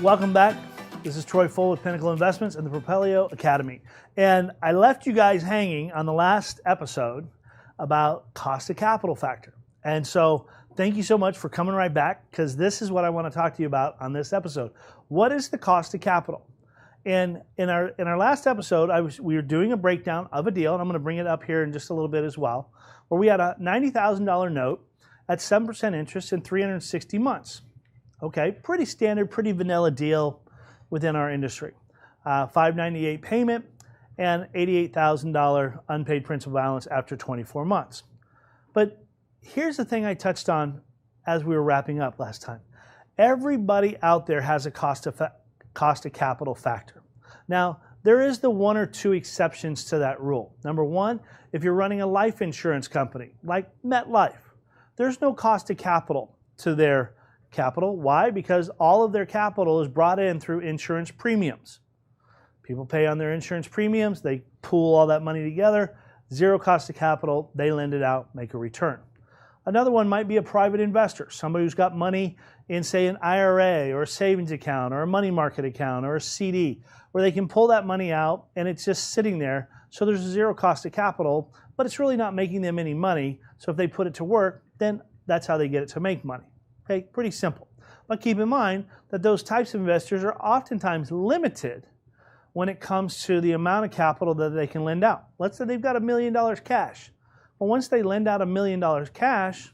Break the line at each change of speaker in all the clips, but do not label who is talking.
Welcome back. This is Troy Full with Pinnacle Investments and the Propelio Academy. And I left you guys hanging on the last episode about cost of capital factor. And so thank you so much for coming right back, because this is what I want to talk to you about on this episode. What is the cost of capital? And in our last episode, we were doing a breakdown of a deal, and I'm going to bring it up here in just a little bit as well, where we had a $90,000 note at 7% interest in 360 months. Okay, pretty standard, pretty vanilla deal within our industry. $598 payment and $88,000 unpaid principal balance after 24 months. But here's the thing I touched on as we were wrapping up last time. Everybody out there has a cost of capital factor. Now, there is the one or two exceptions to that rule. Number one, if you're running a life insurance company like MetLife, there's no cost of capital to their capital. Why? Because all of their capital is brought in through insurance premiums. People pay on their insurance premiums, they pool all that money together, zero cost of capital, they lend it out, make a return. Another one might be a private investor, somebody who's got money in, say, an IRA or a savings account or a money market account or a CD, where they can pull that money out and it's just sitting there. So there's a zero cost of capital, but it's really not making them any money. So if they put it to work, then that's how they get it to make money. Okay, pretty simple. But keep in mind that those types of investors are oftentimes limited when it comes to the amount of capital that they can lend out. Let's say they've got $1 million cash. Well, once they lend out $1 million cash,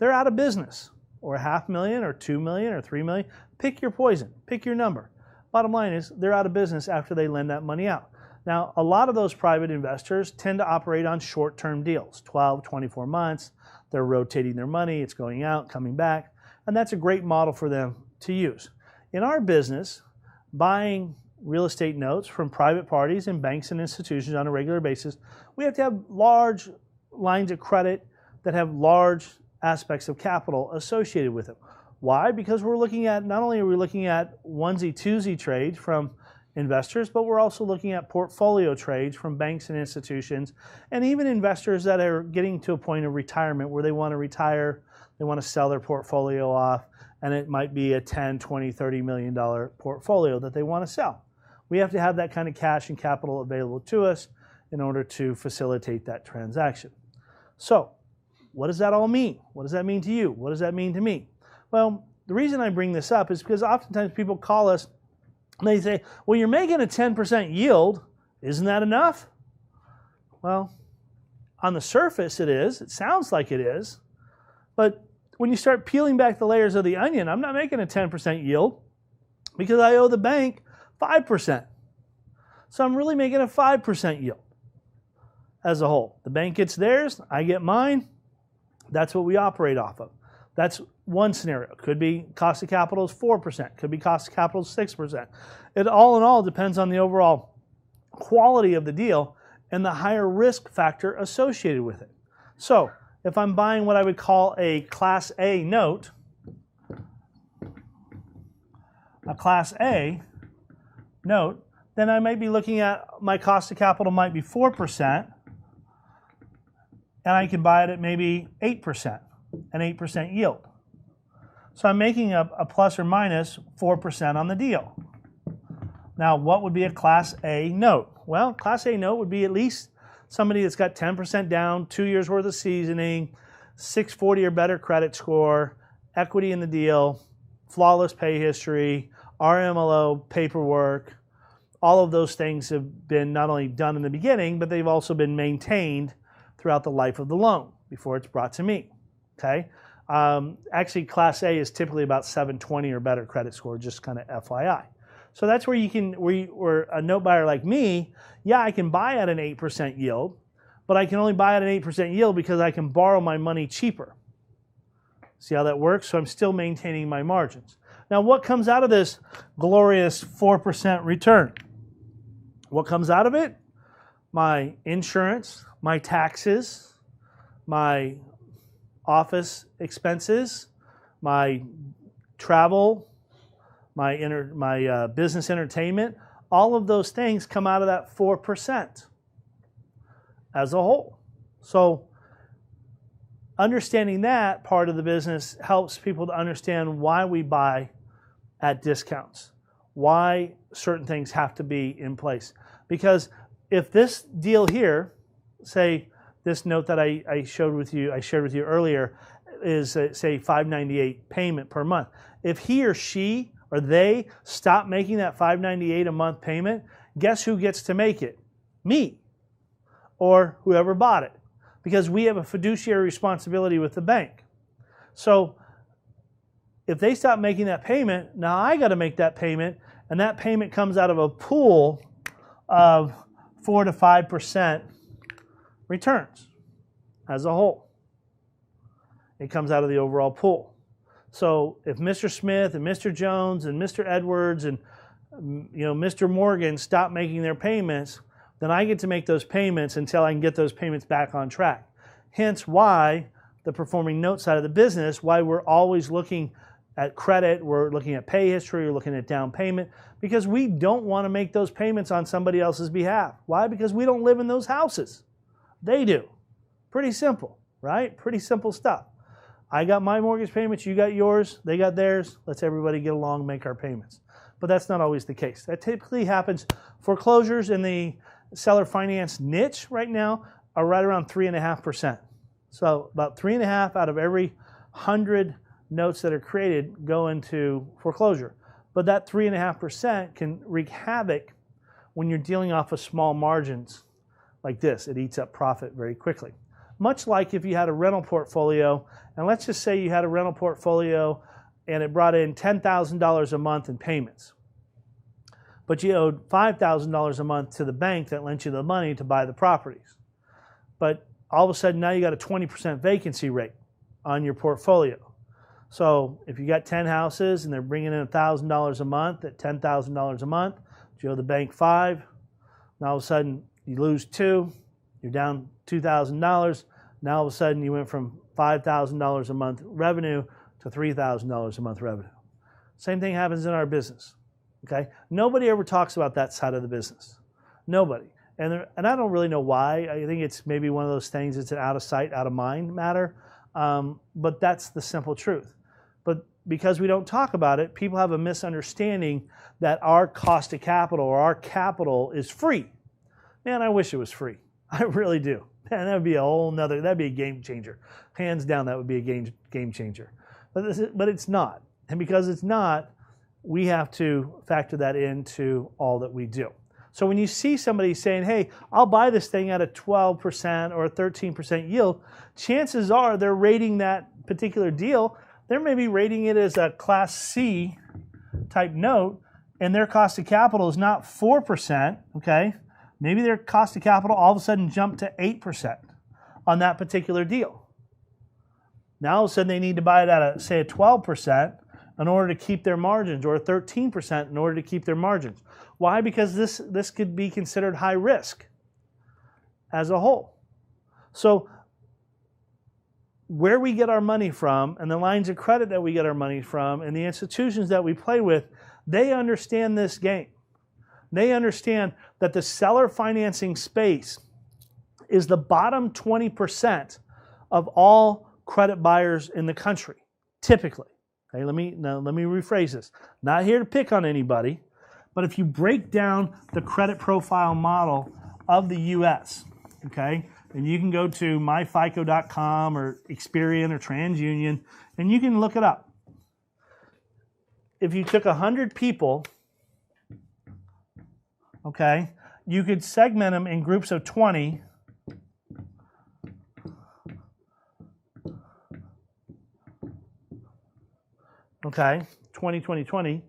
they're out of business, or $500,000 or $2 million or $3 million. Pick your poison, pick your number. Bottom line is they're out of business after they lend that money out. Now, a lot of those private investors tend to operate on short-term deals, 12, 24 months. They're rotating their money, it's going out, coming back, and that's a great model for them to use. In our business, buying real estate notes from private parties and banks and institutions on a regular basis, we have to have large lines of credit that have large aspects of capital associated with them. Why? Because we're looking at, not only are we looking at onesie-twosie trades from investors, but we're also looking at portfolio trades from banks and institutions, and even investors that are getting to a point of retirement where they want to retire, they want to sell their portfolio off, and it might be a $10, $20, $30 million portfolio that they want to sell. We have to have that kind of cash and capital available to us in order to facilitate that transaction. So, what does that all mean? What does that mean to you? What does that mean to me? Well, the reason I bring this up is because oftentimes people call us and they say, well, you're making a 10% yield. Isn't that enough? Well, on the surface it is. It sounds like it is. But when you start peeling back the layers of the onion, I'm not making a 10% yield because I owe the bank 5%. So I'm really making a 5% yield as a whole. The bank gets theirs, I get mine. That's what we operate off of. That's one scenario. Could be cost of capital is 4%. Could be cost of capital is 6%. It all in all depends on the overall quality of the deal and the higher risk factor associated with it. So if I'm buying what I would call a Class A note, then I might be looking at my cost of capital might be 4%, and I can buy it at maybe 8%. An 8% yield. So I'm making a plus or minus 4% on the deal. Now, what would be a Class A note? Well, Class A note would be at least somebody that's got 10% down, 2 years worth of seasoning, 640 or better credit score, equity in the deal, flawless pay history, RMLO paperwork. All of those things have been not only done in the beginning, but they've also been maintained throughout the life of the loan before it's brought to me. Okay. Actually, Class A is typically about 720 or better credit score, just kind of FYI. So that's where you can, where a note buyer like me, yeah, I can buy at an 8% yield, but I can only buy at an 8% yield because I can borrow my money cheaper. See how that works? So I'm still maintaining my margins. Now, what comes out of this glorious 4% return? What comes out of it? My insurance, my taxes, my office expenses, my travel, my business entertainment, all of those things come out of that 4% as a whole. So understanding that part of the business helps people to understand why we buy at discounts. Why certain things have to be in place. Because if this deal here, say this note that I shared with you earlier, is say $598 payment per month. If he or she or they stop making that $598 a month payment, guess who gets to make it? Me or whoever bought it. Because we have a fiduciary responsibility with the bank. So if they stop making that payment, now I got to make that payment, and that payment comes out of a pool of 4 to 5% returns as a whole. It comes out of the overall pool. So if Mr. Smith and Mr. Jones and Mr. Edwards and Mr. Morgan stop making their payments, then I get to make those payments until I can get those payments back on track. Hence why the performing note side of the business, why we're always looking at credit, we're looking at pay history, we're looking at down payment, because we don't want to make those payments on somebody else's behalf. Why? Because we don't live in those houses. They do. Pretty simple, right? Pretty simple stuff. I got my mortgage payments, you got yours, they got theirs. Let's everybody get along and make our payments. But that's not always the case. That typically happens. Foreclosures in the seller finance niche right now are right around 3.5%. So about 3.5 out of every 100 notes that are created go into foreclosure. But that 3.5% can wreak havoc when you're dealing off of small margins like this. It eats up profit very quickly. Much like if you had a rental portfolio, and let's just say you had a rental portfolio and it brought in $10,000 a month in payments. But you owed $5,000 a month to the bank that lent you the money to buy the properties. But all of a sudden now you got a 20% vacancy rate on your portfolio. So if you got 10 houses and they're bringing in $1,000 a month at $10,000 a month, you owe the bank $5,000. Now all of a sudden you lose $2,000, you're down $2,000. Now all of a sudden you went from $5,000 a month revenue to $3,000 a month revenue. Same thing happens in our business. Okay? Nobody ever talks about that side of the business. Nobody. And I don't really know why. I think it's maybe one of those things, it's an out of sight, out of mind matter. But that's the simple truth. But because we don't talk about it, people have a misunderstanding that our cost of capital or our capital is free. Man, I wish it was free. I really do. Man, that would be a whole nother, that'd be a game changer. Hands down, that would be a game changer. But it's not. And because it's not, we have to factor that into all that we do. So when you see somebody saying, hey, I'll buy this thing at a 12% or a 13% yield, chances are they're rating that particular deal, they're maybe rating it as a Class C type note, and their cost of capital is not 4%, okay? Maybe their cost of capital all of a sudden jumped to 8% on that particular deal. Now all of a sudden they need to buy it at, say, a 12% in order to keep their margins, or a 13% in order to keep their margins. Why? Because this could be considered high risk as a whole. So where we get our money from and the lines of credit that we get our money from and the institutions that we play with, they understand this game. They understand that the seller financing space is the bottom 20% of all credit buyers in the country, typically. Okay, let me rephrase this. Not here to pick on anybody, but if you break down the credit profile model of the U.S., okay, and you can go to myfico.com or Experian or TransUnion, and you can look it up. If you took 100 people, okay, you could segment them in groups of 20. Okay, 20, 20, 20.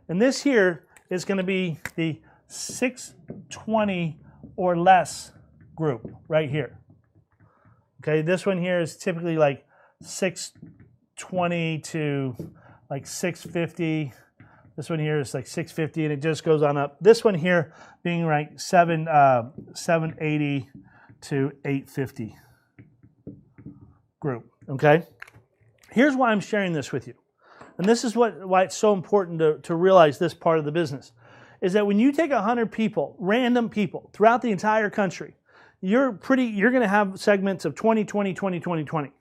And this here is going to be the 620 or less group right here. Okay, this one here is typically like 620 to like 650. This one here is like 650, and it just goes on up. This one here being like 780 to 850 group. Okay, here's why I'm sharing this with you. And this is why it's so important to realize this part of the business, is that when you take 100 people, random people, throughout the entire country, you're going to have segments of 20, 20, 20, 20, 20.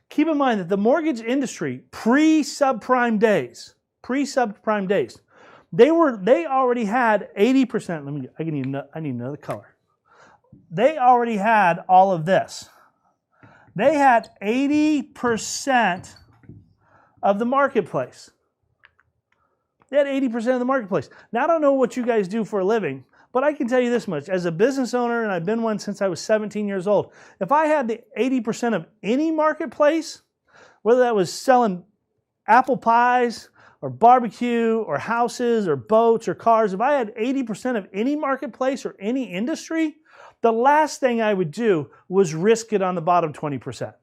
Keep in mind that the mortgage industry, pre-subprime days, pre-subprime days. They already had 80%. I need another color. They already had all of this. They had 80% of the marketplace. They had 80% of the marketplace. Now, I don't know what you guys do for a living, but I can tell you this much. As a business owner, and I've been one since I was 17 years old, if I had the 80% of any marketplace, whether that was selling apple pies or barbecue or houses or boats or cars, if I had 80% of any marketplace or any industry, the last thing I would do was risk it on the bottom 20%.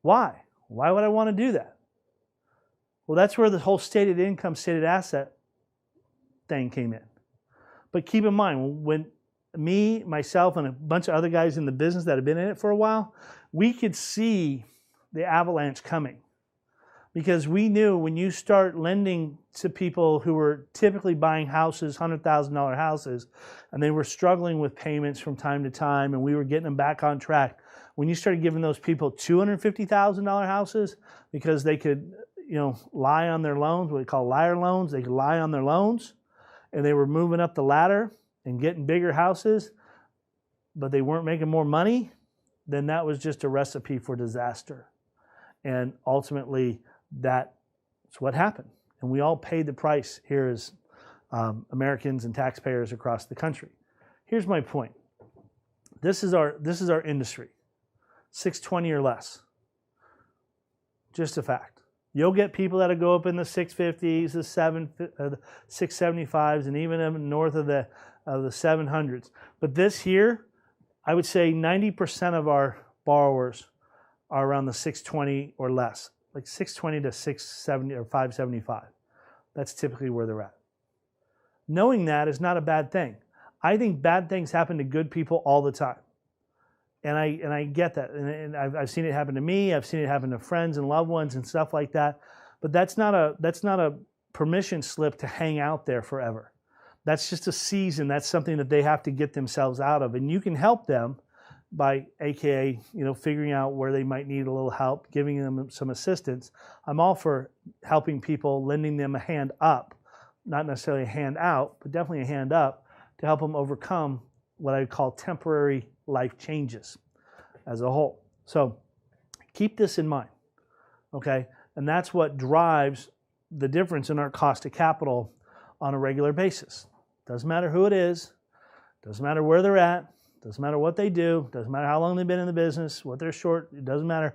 Why? Why would I want to do that? Well, that's where the whole stated income, stated asset thing came in. But keep in mind, when me, myself, and a bunch of other guys in the business that have been in it for a while, we could see the avalanche coming. Because we knew when you start lending to people who were typically buying houses, $100,000 houses, and they were struggling with payments from time to time, and we were getting them back on track, when you started giving those people $250,000 houses because they could, lie on their loans, what we call liar loans, they could lie on their loans, and they were moving up the ladder and getting bigger houses, but they weren't making more money, then that was just a recipe for disaster. And ultimately, that's what happened. And we all paid the price here as Americans and taxpayers across the country. Here's my point. This is our industry. 620 or less. Just a fact. You'll get people that'll go up in the 650s, the 675s, and even north of the 700s. But this here, I would say 90% of our borrowers are around the 620 or less, like 620 to 670 or 575. That's typically where they're at. Knowing that is not a bad thing. I think bad things happen to good people all the time. And I get that. And I've seen it happen to me. I've seen it happen to friends and loved ones and stuff like that. But that's not a permission slip to hang out there forever. That's just a season. That's something that they have to get themselves out of. And you can help them by AKA, figuring out where they might need a little help, giving them some assistance. I'm all for helping people, lending them a hand up, not necessarily a hand out, but definitely a hand up to help them overcome what I call temporary life changes as a whole. So keep this in mind, okay? And that's what drives the difference in our cost of capital on a regular basis. Doesn't matter who it is, doesn't matter where they're at, doesn't matter what they do, doesn't matter how long they've been in the business, what they're short, it doesn't matter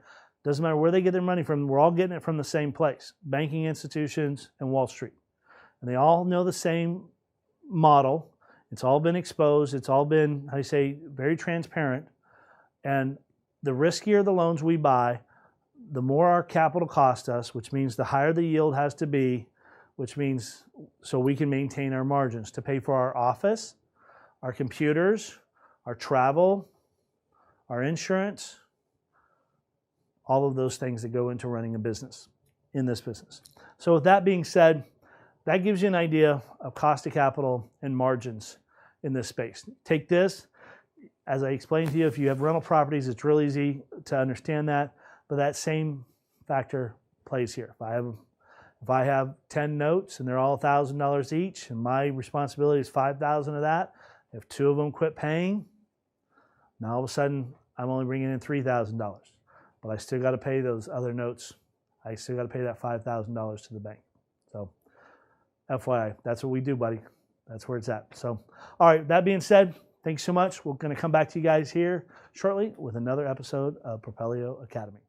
where they get their money from. We're all getting it from the same place, banking institutions and Wall Street. And they all know the same model. It's all been exposed. It's all been, very transparent. And the riskier the loans we buy, the more our capital costs us, which means the higher the yield has to be, which means so we can maintain our margins to pay for our office, our computers, our travel, our insurance, all of those things that go into running a business in this business. So with that being said, that gives you an idea of cost of capital and margins in this space. Take this, as I explained to you, if you have rental properties, it's real easy to understand that, but that same factor plays here. If I have 10 notes and they're all $1,000 each, and my responsibility is $5,000 of that, if 2 of them quit paying, now all of a sudden I'm only bringing in $3,000, but I still got to pay those other notes. I still got to pay that $5,000 to the bank. So FYI, that's what we do, buddy. That's where it's at. So, all right, that being said, thanks so much. We're going to come back to you guys here shortly with another episode of Propelio Academy.